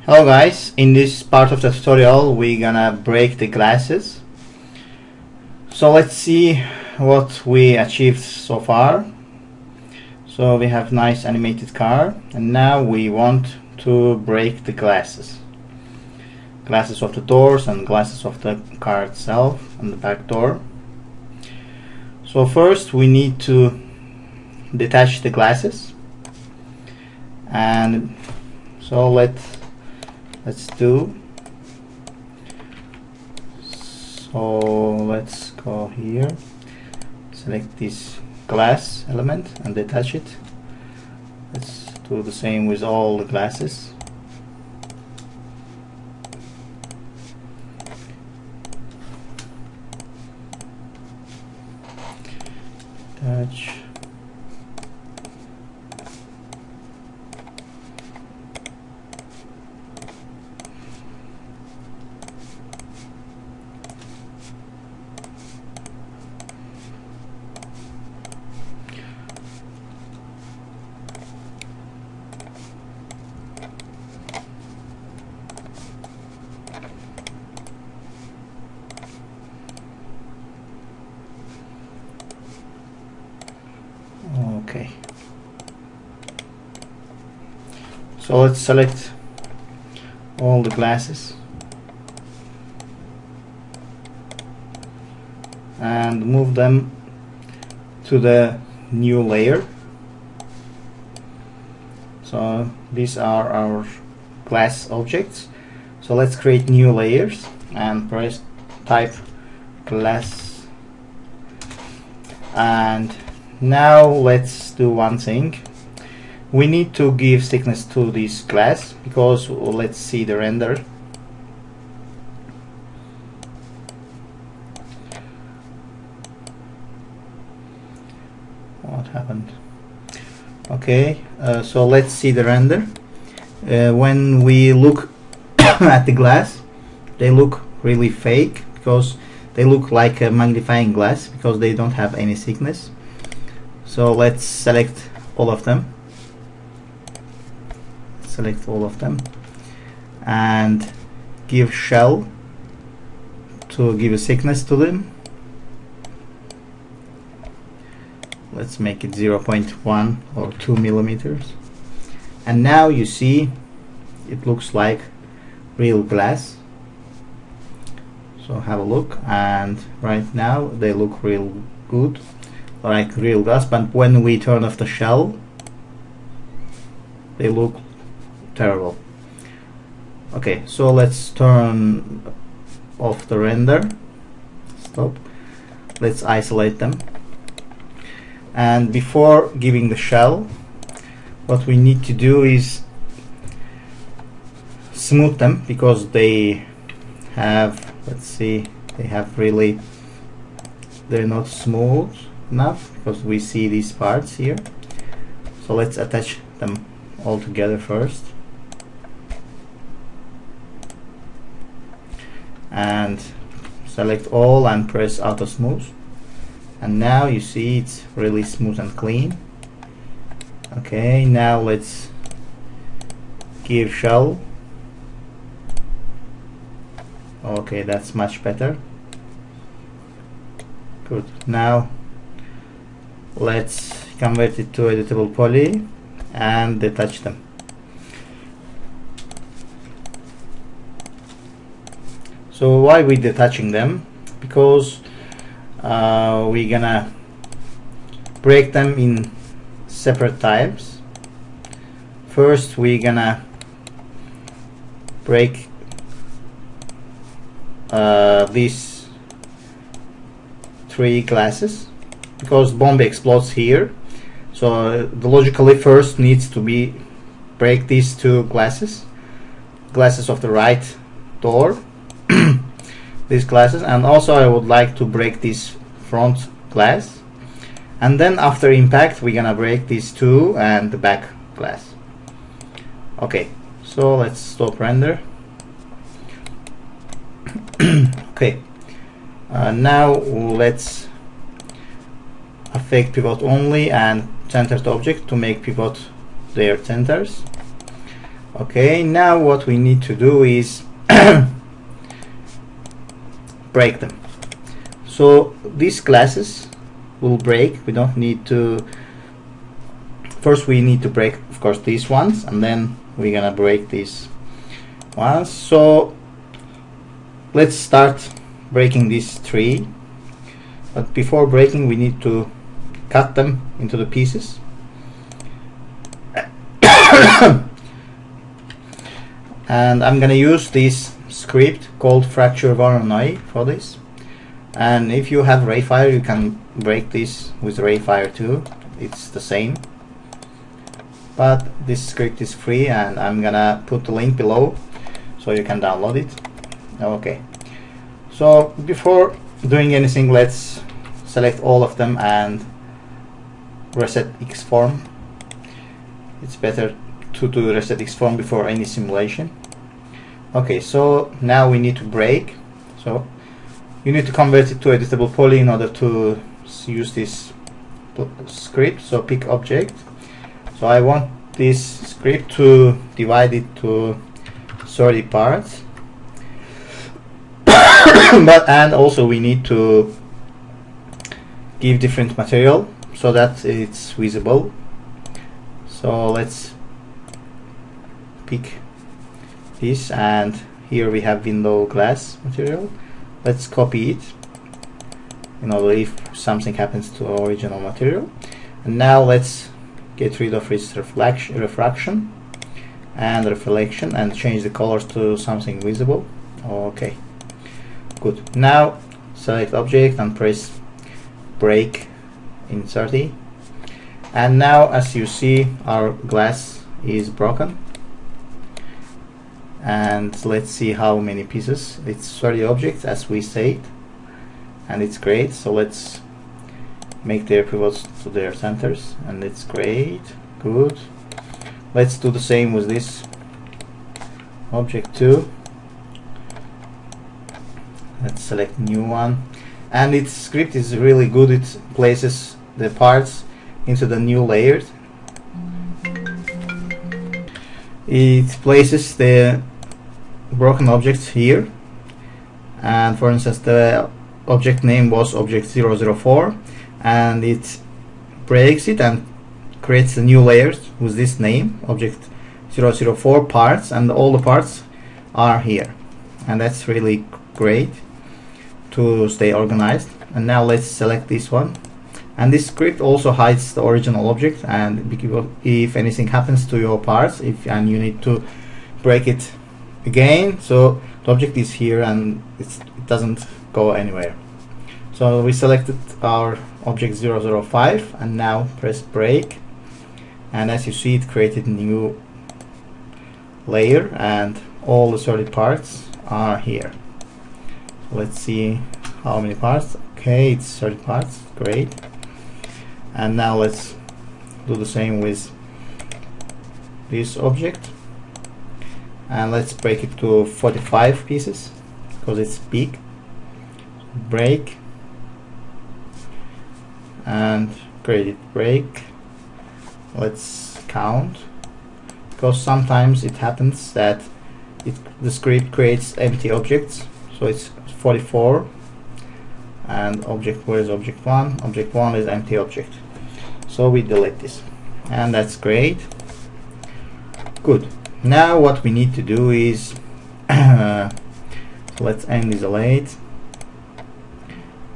Hello guys, in this part of the tutorial we're gonna break the glasses. So let's see what we achieved so far. So we have nice animated car, and now we want to break the glasses of the doors and glasses of the car itself and the back door. So first we need to detach the glasses, and so let's do. So let's go here, select this glass element and detach it. Let's do the same with all the glasses. Detach. Okay, so let's select all the glasses and move them to the new layer. So these are our glass objects. So let's create new layers and press type glass, and now let's do one thing. We need to give thickness to this glass, because let's see the render. What happened? Okay, so let's see the render. When we look at the glass, they look really fake, because they look like a magnifying glass, because they don't have any thickness. So let's select all of them. Select all of them and give shell to give a thickness to them. Let's make it 0.1 or 2 millimeters. And now you see it looks like real glass. So have a look, and right now they look real good, like real glass. But when we turn off the shell, they look terrible. Okay, so let's turn off the render. Stop. Let's isolate them, and before giving the shell, what we need to do is smooth them, because they have, let's see, they have really, they're not smooth enough, because we see these parts here. So let's attach them all together first, and select all and press auto smooth, and now you see it's really smooth and clean. Okay, now let's give shell. Okay, that's much better. Good. Now let's convert it to editable poly and detach them. So why we detaching them? Because we're gonna break them in separate types. First we're gonna break these 3 glasses, because bomb explodes here. So the logically first needs to be break these 2 glasses of the right door. These glasses, and also I would like to break this front glass, and then after impact we're gonna break these 2 and the back glass. Okay, so let's stop render. Okay, now let's affect pivot only and center the object to make pivot their centers. Okay, now what we need to do is break them. So these classes will break. We don't need to. First we need to break, of course, these ones, and then we're gonna break these ones. So let's start breaking these three, but before breaking we need to cut them into the pieces. And I'm gonna use this script called fracture Voronoi for this, and if you have Rayfire you can break this with Rayfire too, it's the same, but this script is free and I'm gonna put the link below so you can download it. Okay, so before doing anything, let's select all of them and reset Xform. It's better to do reset Xform before any simulation. Okay, so now we need to break. So you need to convert it to editable poly in order to use this script. So pick object. So I want this script to divide it to 30 parts. And also we need to give different material so that it's visible. So let's pick this, and here we have window glass material. Let's copy it in order if something happens to our original material. And now let's get rid of its refraction and reflection and change the colors to something visible. Okay, good. Now select object and press break in 30, and now as you see our glass is broken. And let's see how many pieces. It's 30 objects as we said, and it's great. So let's make their pivots to their centers, and it's great. Good. Let's do the same with this object too. Let's select new one, and its script is really good. It places the parts into the new layers. It places the broken objects here, and for instance the object name was object 004, and it breaks it and creates the new layers with this name object 004 parts, and all the parts are here, and that's really great to stay organized. And now let's select this one, and this script also hides the original object, and if anything happens to your parts, and you need to break it again, so the object is here and it doesn't go anywhere. So we selected our object 005, and now press break, and as you see it created a new layer and all the 30 parts are here. So let's see how many parts. Okay, it's 30 parts, great. And now let's do the same with this object, and let's break it to 45 pieces because it's big. Break and create it. Break. Let's count, because sometimes it happens that the script creates empty objects. So it's 44, and object, where is object 1? Object 1 is empty object, so we delete this, and that's great. Good. Now what we need to do is let's end isolate.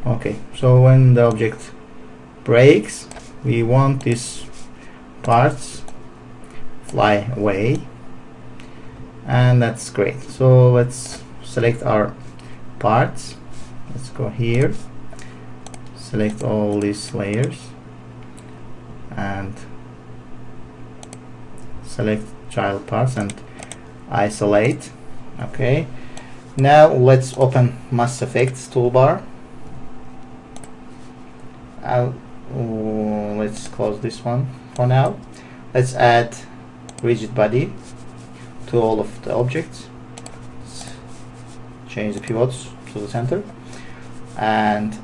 Okay, so when the object breaks, we want these parts fly away, and that's great. So let's select our parts. Let's go here, select all these layers, and select child parts and isolate. Okay, now let's open Mass Effects toolbar. Let's close this one for now. Let's add rigid body to all of the objects. Let's change the pivots to the center, and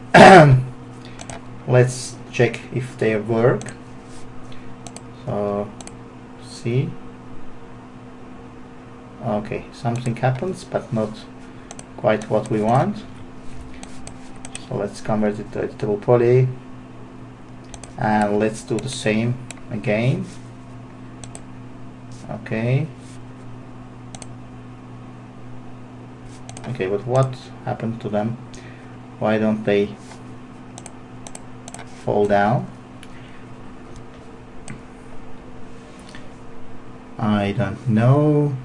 let's check if they work. So see, Okay, something happens, but not quite what we want. So let's convert it to editable poly, and let's do the same again. Okay. Okay, but what happened to them? Why don't they fall down? I don't know.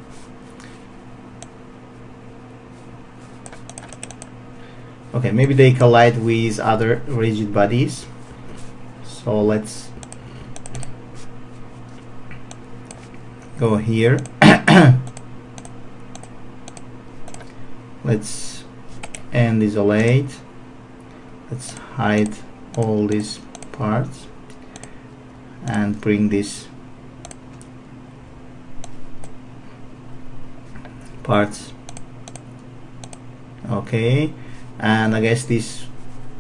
Okay, maybe they collide with other rigid bodies. So let's go here. Let's end isolate. Let's hide all these parts and bring this parts. Okay, and I guess this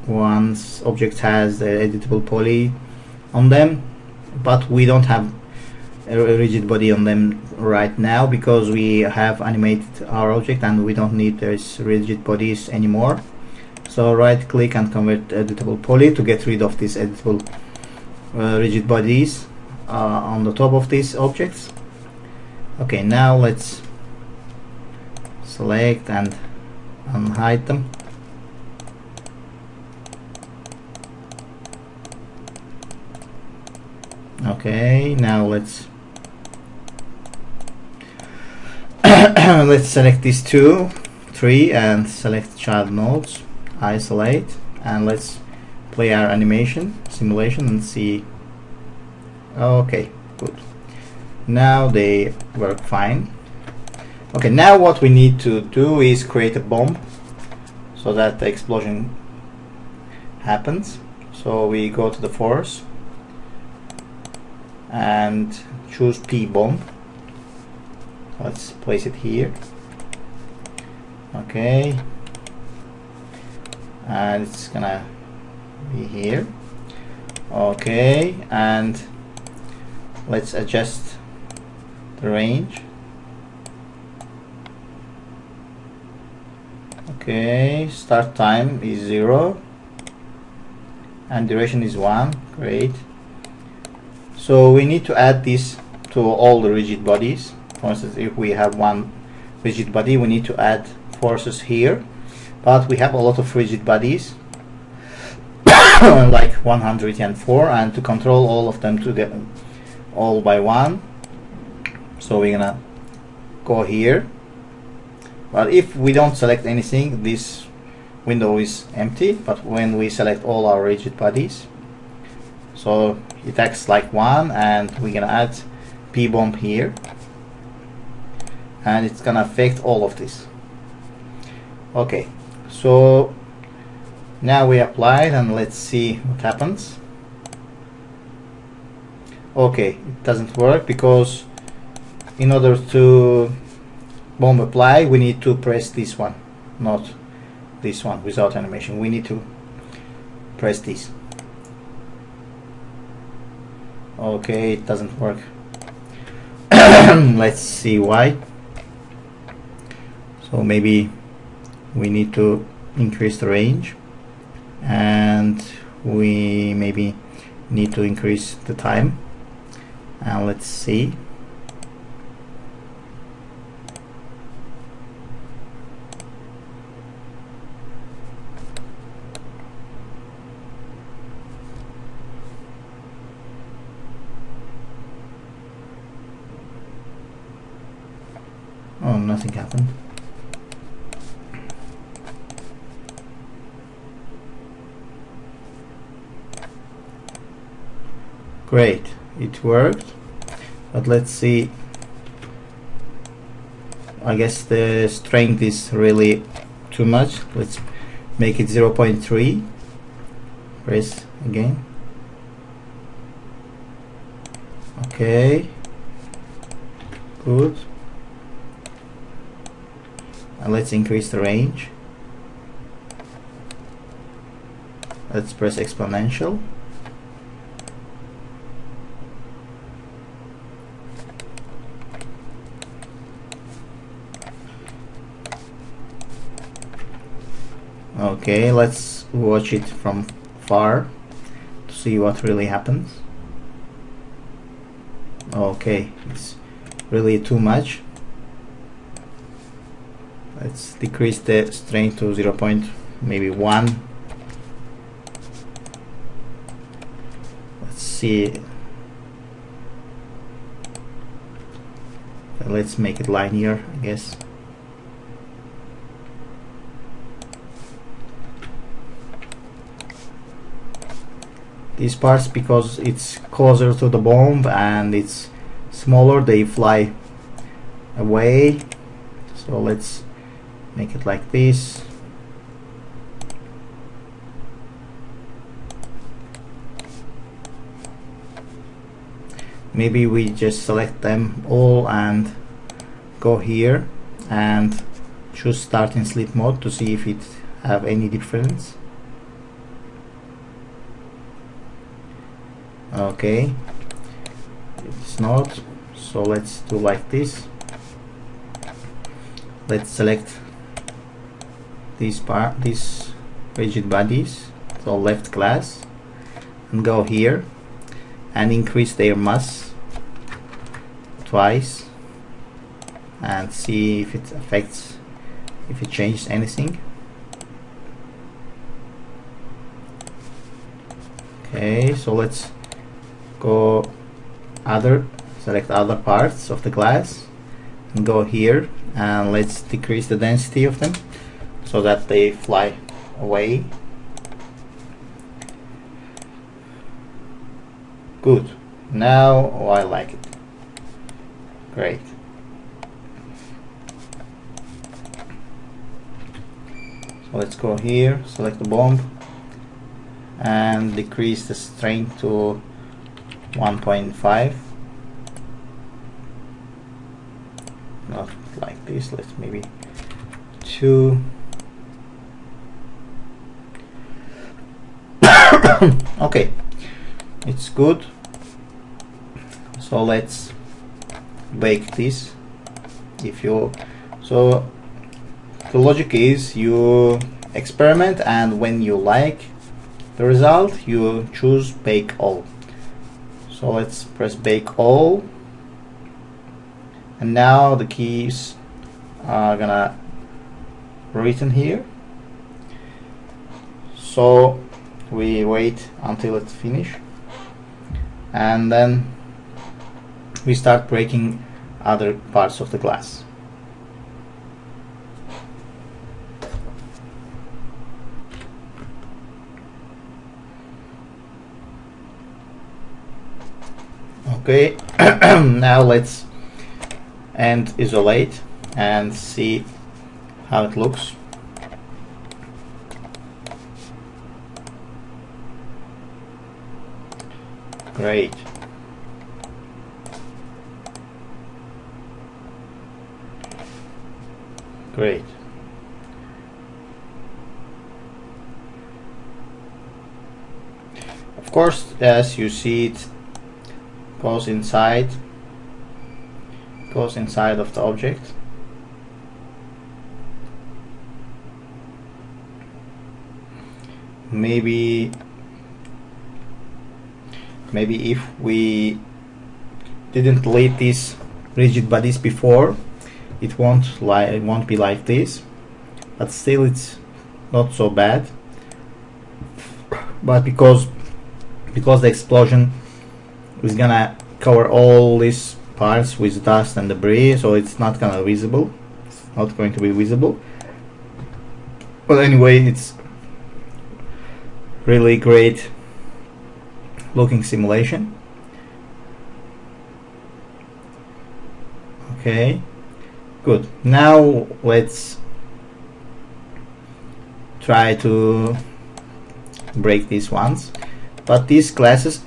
one's object has the editable poly on them, but we don't have a rigid body on them right now because we have animated our object and we don't need those rigid bodies anymore. So right click and convert editable poly to get rid of these editable rigid bodies on the top of these objects. Okay, now let's select and unhide them. Okay, now let's let's select these 2, 3 and select child nodes, isolate, and let's play our animation simulation and see. Okay, good. Now they work fine. Okay, now what we need to do is create a bomb so that the explosion happens. So we go to the force and choose P bomb. Let's place it here. Okay, and it's gonna be here. Okay, and let's adjust the range. Okay, start time is 0 and duration is 1. Great. So we need to add this to all the rigid bodies. For instance, if we have one rigid body, we need to add forces here, but we have a lot of rigid bodies like 104, and to control all of them to get all by one, so we're gonna go here. But if we don't select anything, this window is empty, but when we select all our rigid bodies, so it acts like one, and we're gonna add P bomb here, and it's gonna affect all of this. Okay, so now we applied, and let's see what happens. Okay, it doesn't work because in order to bomb apply, we need to press this one, not this one without animation. We need to press this. Okay, it doesn't work. Let's see why. So maybe we need to increase the range, and we maybe need to increase the time, and let's see. Oh, nothing happened. Great, it worked, but let's see. I guess the strength is really too much. Let's make it 0.3. Press again. Okay, good. And let's increase the range. Let's press exponential. Okay, let's watch it from far to see what really happens. Okay, it's really too much. Let's decrease the strain to 0. Maybe 1. Let's see. Let's make it linear, I guess. These parts, because it's closer to the bomb and it's smaller, they fly away. So let's make it like this. Maybe we just select them all and go here and choose start in sleep mode to see if it have any difference. Okay, it's not, so let's do like this. Let's select these rigid bodies, so left class, and go here and increase their mass twice and see if it affects, if it changes anything. Okay, so let's go select other parts of the glass and go here, and let's decrease the density of them so that they fly away. Good. Now I like it. Great. So let's go here, select the bomb and decrease the strain to 1.5. Not like this, let's maybe 2. Okay, it's good. So let's bake this. So the logic is you experiment, and when you like the result you choose bake all. So let's press bake all, and now the keys are gonna written here. So we wait until it's finished, and then we start breaking other parts of the glass. Okay, now let's end isolate and see how it looks. Great. Great. Of course, as you see, it goes inside of the object. Maybe if we didn't delete these rigid bodies before, it won't be like this, but still it's not so bad. But because the explosion is gonna cover all these parts with dust and debris, so it's not going to be visible. But anyway, it's really great looking simulation. Okay, good. Now let's try to break these ones, but these classes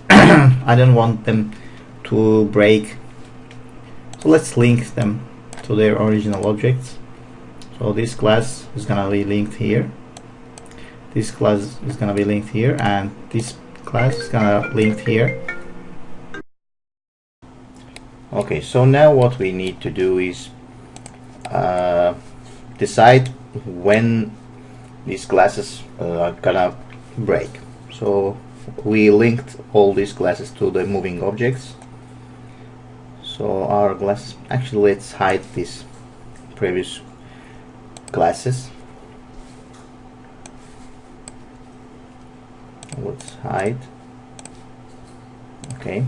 I don't want them to break, so let's link them to their original objects. So this class is gonna be linked here, this class is gonna be linked here, and this class is gonna link here. Okay, so now what we need to do is decide when these glasses are gonna break. So we linked all these glasses to the moving objects. So our glasses, actually let's hide these previous glasses. Let's hide. Okay.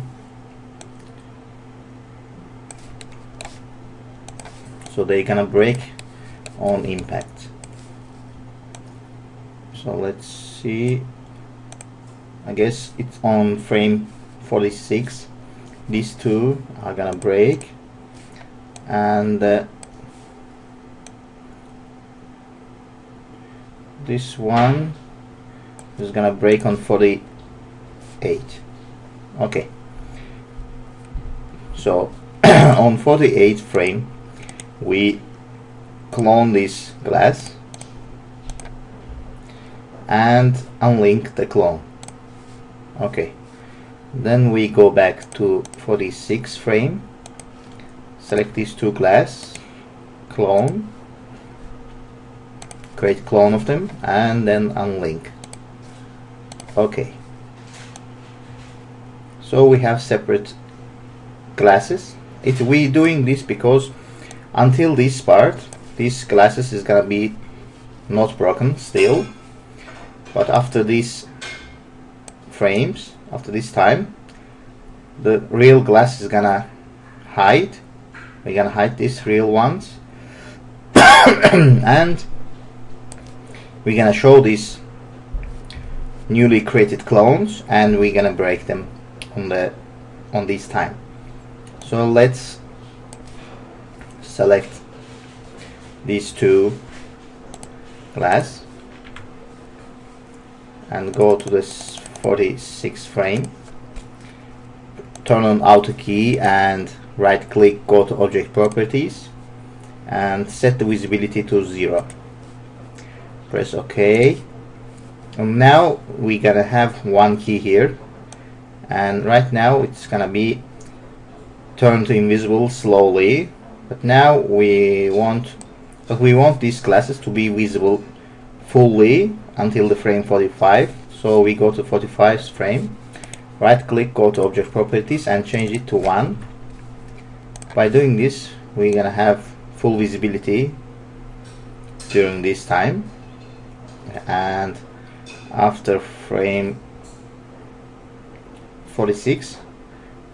So they're gonna break on impact. So let's see. I guess it's on frame 46. These two are gonna break, and this one is gonna break on 48. Okay. So on 48 frame, we clone this glass and unlink the clone. Okay, then we go back to 46 frame, select these two glass, clone, create clone of them, and then unlink. Okay, so we have separate glasses. We doing this because until this part, these glasses is gonna be not broken still, but after these frames, after this time, the real glass is gonna hide. We're gonna hide these real ones and we're gonna show these newly created clones, and we're gonna break them on this time. So let's select these two glass and go to this 46 frame, turn on auto key and right click, go to object properties and set the visibility to 0. Press OK, and now we're gonna have one key here, and right now it's gonna be turned to invisible slowly, but now we want these glasses to be visible fully until the frame 45. So we go to 45 frame, right click, go to object properties and change it to 1. By doing this, we're gonna have full visibility during this time, and after frame 46,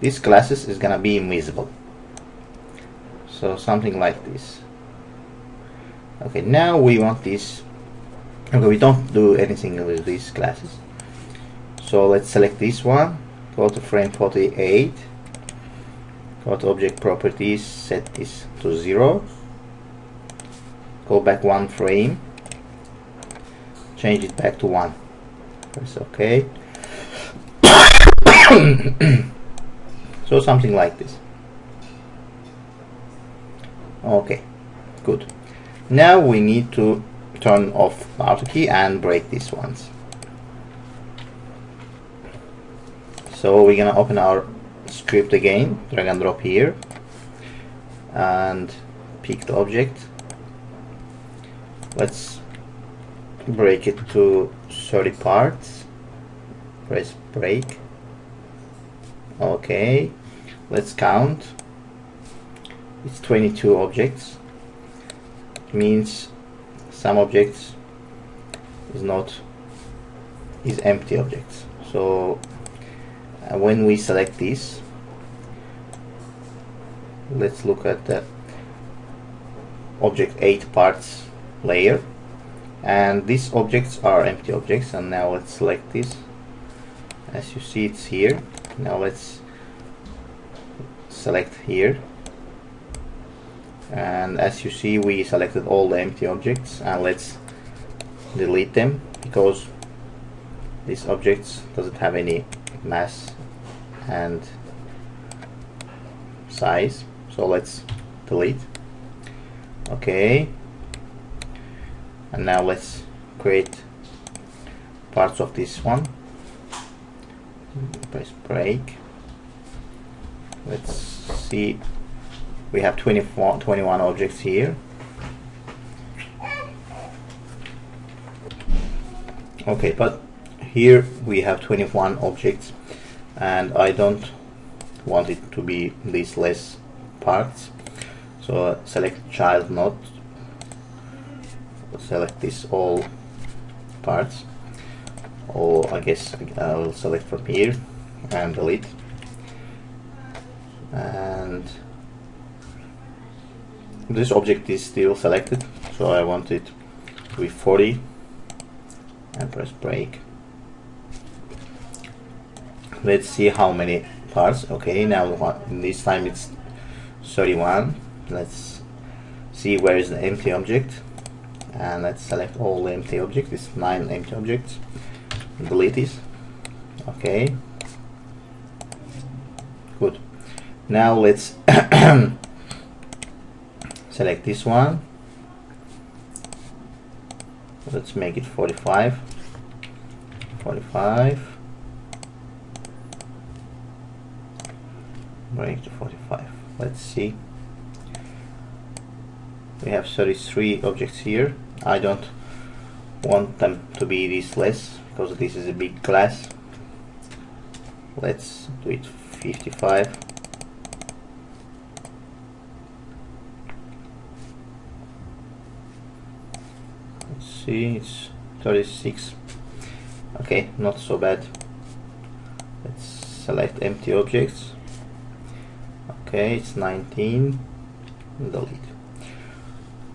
this glasses is gonna be invisible. So something like this. Okay, now we want this. Okay, we don't do anything with these glasses. So let's select this one, go to frame 48, go to object properties, set this to 0, go back one frame, change it back to 1. Press OK. So something like this. Okay, good. Now we need to turn off the auto key and break these ones. So we're gonna open our script again, drag and drop here, and pick the object. Let's break it to 30 parts. Press break. Okay, let's count. It's 22 objects. It means some objects is empty objects. So when we select this, let's look at the object 8 parts layer, and these objects are empty objects. And now let's select this. As you see, it's here. Now let's select here, and as you see, we selected all the empty objects, and let's delete them because these objects doesn't have any mass and size. So let's delete. Okay, and now let's create parts of this one. Press break. Let's see, we have 21 objects here. Okay, but here we have 21 objects and I don't want it to be these less parts, so select child node, select this all parts, or I guess I'll select from here and delete, and this object is still selected, so I want it to be 40 and press break. Let's see how many parts. Okay, now this time it's 31. Let's see where is the empty object, and let's select all the empty objects. It's 9 empty objects. Delete this. Okay, good. Now let's select this one. Let's make it 45. 45. Break to 45. Let's see. We have 33 objects here. I don't want them to be this less because this is a big class. Let's do it 55. Let's see, it's 36. Okay, not so bad. Let's select empty objects. Okay, it's 19. Delete.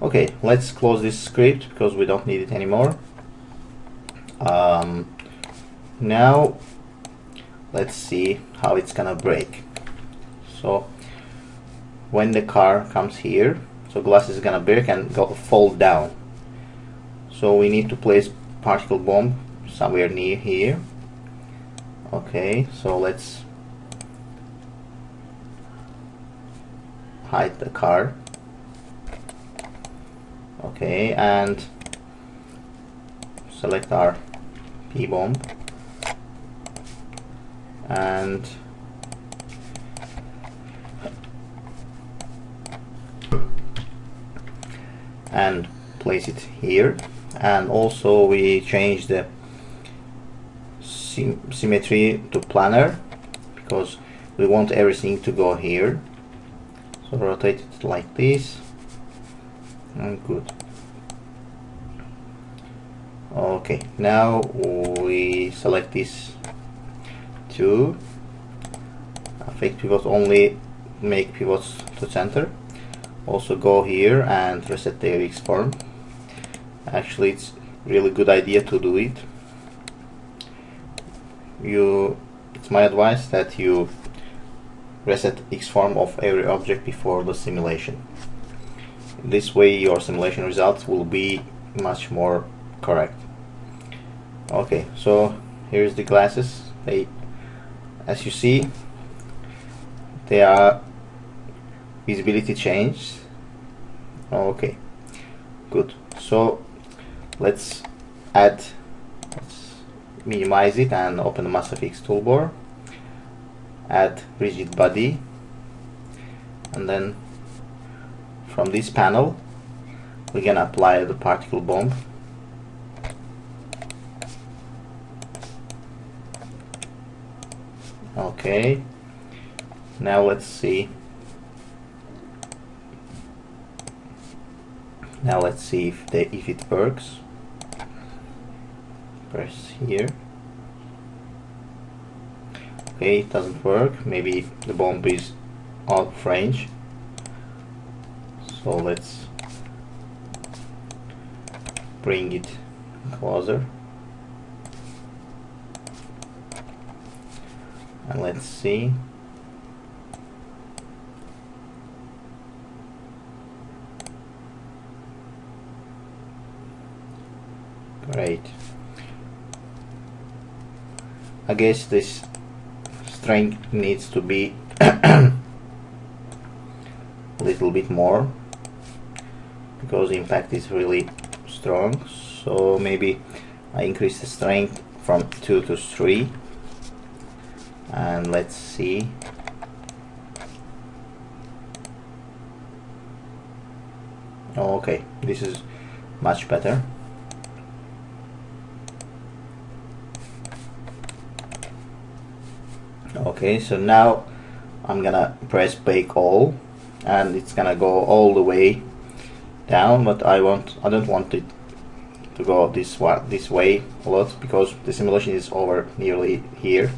Okay, let's close this script because we don't need it anymore. Now let's see how it's gonna break. So when the car comes here, so glass is gonna break and fall down. So we need to place particle bomb somewhere near here. Okay, so let's hide the car. Okay, and select our P-bomb and place it here. And also we change the symmetry to planar because we want everything to go here. So rotate it like this, and good. Okay, now we select this two, affect pivot only, make pivots to center. Also go here and reset the X form. Actually, it's really good idea to do it. It's my advice that you reset X form of every object before the simulation. This way your simulation results will be much more correct. Okay, so here's the glasses. As you see, they are visibility changed. Okay, good. So let's minimize it and open the MassFX toolbar. Add rigid body, and then from this panel we can apply the particle bomb. Okay, now let's see. Now let's see if it works. Press here. Okay, it doesn't work. Maybe the bomb is out of range. So let's bring it closer. And let's see. Great. I guess this strength needs to be a little bit more because the impact is really strong. So maybe I increase the strength from 2 to 3. And let's see. Okay, this is much better. Okay, so now I'm gonna press bake all, and it's gonna go all the way down, but I don't want it to go this way a lot, because the simulation is over nearly here.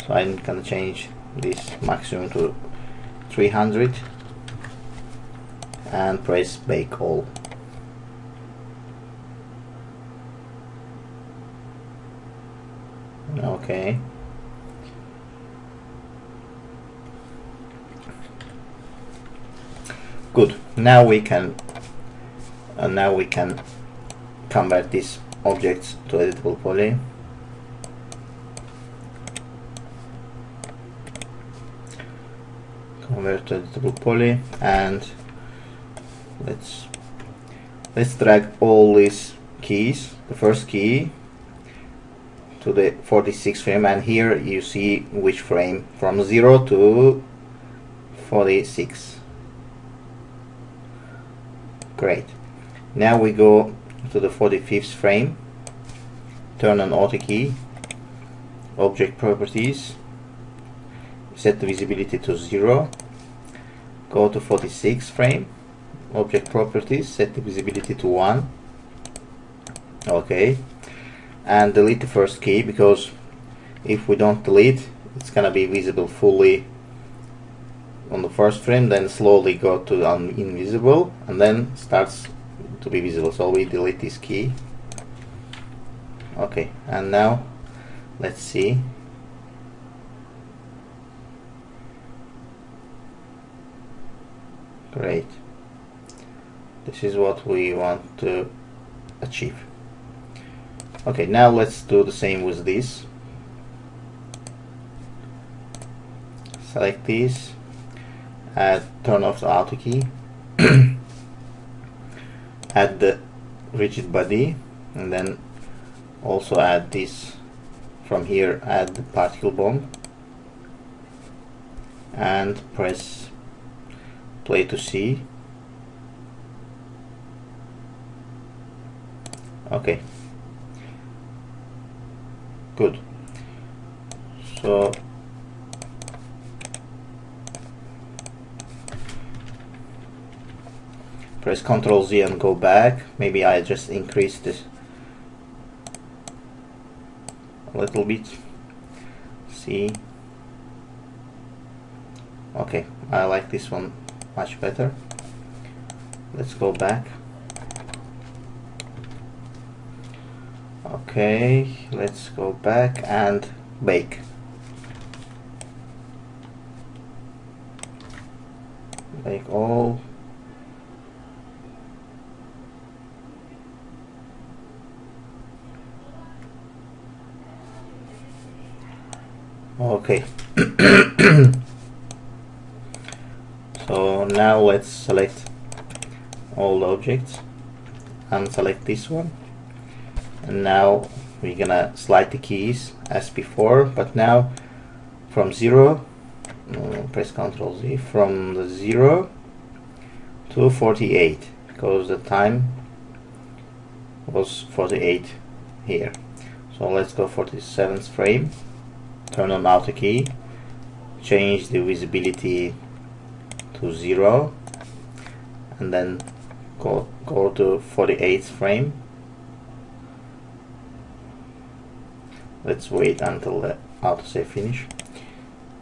So I'm gonna change this maximum to 300 and press bake all. Okay. Good. Now we can convert these objects to editable poly. Convert to editable poly, and let's drag all these keys. The first key to the 46 frame, and here you see which frame, from 0 to 46. Great. Now we go to the 45th frame, turn on auto key, object properties, set the visibility to 0, go to 46th frame, object properties, set the visibility to 1. Okay, and delete the first key, because if we don't delete, it's gonna be visible fully on the first frame, then slowly go to invisible, and then starts to be visible. So we delete this key. Okay, and now let's see. Great. This is what we want to achieve. Okay, now let's do the same with this. Select this, turn off the auto key, add the rigid body, and then also add this from here, add the particle bomb, and press play to see. Okay, good. So press Ctrl Z and go back. Maybe I just increased this a little bit. See. Okay, I like this one much better. Let's go back. Okay, let's go back and bake. Bake all. Okay. So now let's select all the objects and select this one, and now we're gonna slide the keys as before, but now from 0, press Ctrl Z, from the 0 to 48, because the time was 48 here. So let's go 47th frame, turn on auto key, change the visibility to 0, and then go to 48th frame. Let's wait until the autosave finish.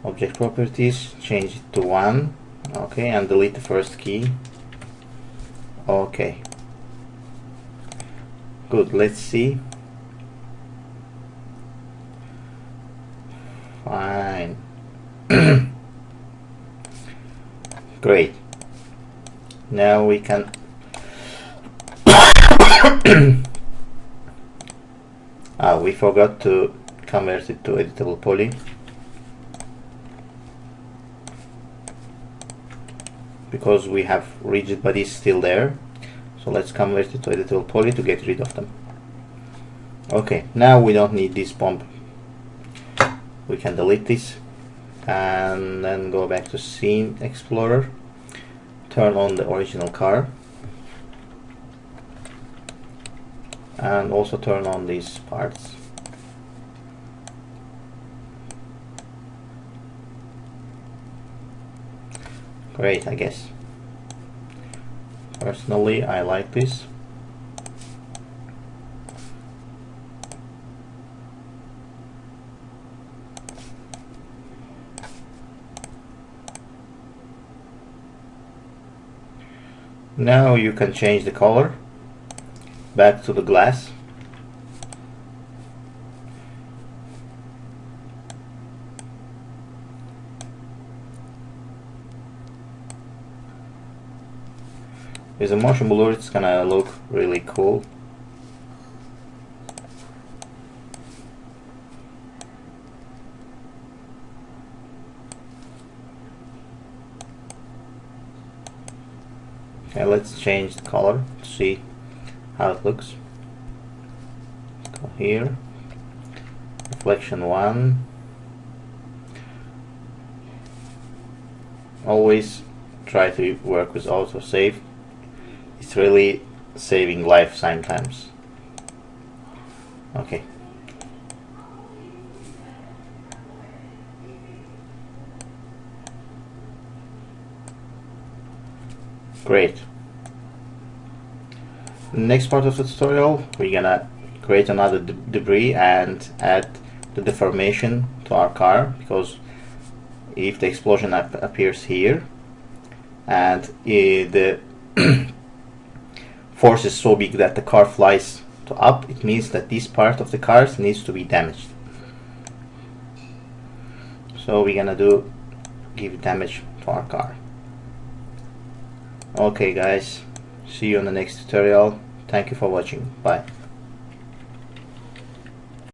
Object properties, change it to 1. Okay, and delete the first key. Okay, good. Let's see. Fine. Great. Now we can we forgot to convert it to editable poly. Because we have rigid bodies still there. So let's convert it to editable poly to get rid of them. Okay, now we don't need this bomb. We can delete this and then go back to Scene Explorer, turn on the original car, and also turn on these parts. great, I guess. Personally, I like this. Now you can change the color back to the glass. With a motion blur, it's gonna look really cool. Okay, let's change the color to see how it looks. Let's go here, reflection 1. Always try to work with autosave. It's really saving life sometimes. Okay. Great. Next part of the tutorial, we're gonna create another debris and add the deformation to our car, because if the explosion appears here and the force is so big that the car flies to up, it means that this part of the car needs to be damaged. So we're gonna give damage to our car. Okay guys, see you in the next tutorial. Thank you for watching. Bye.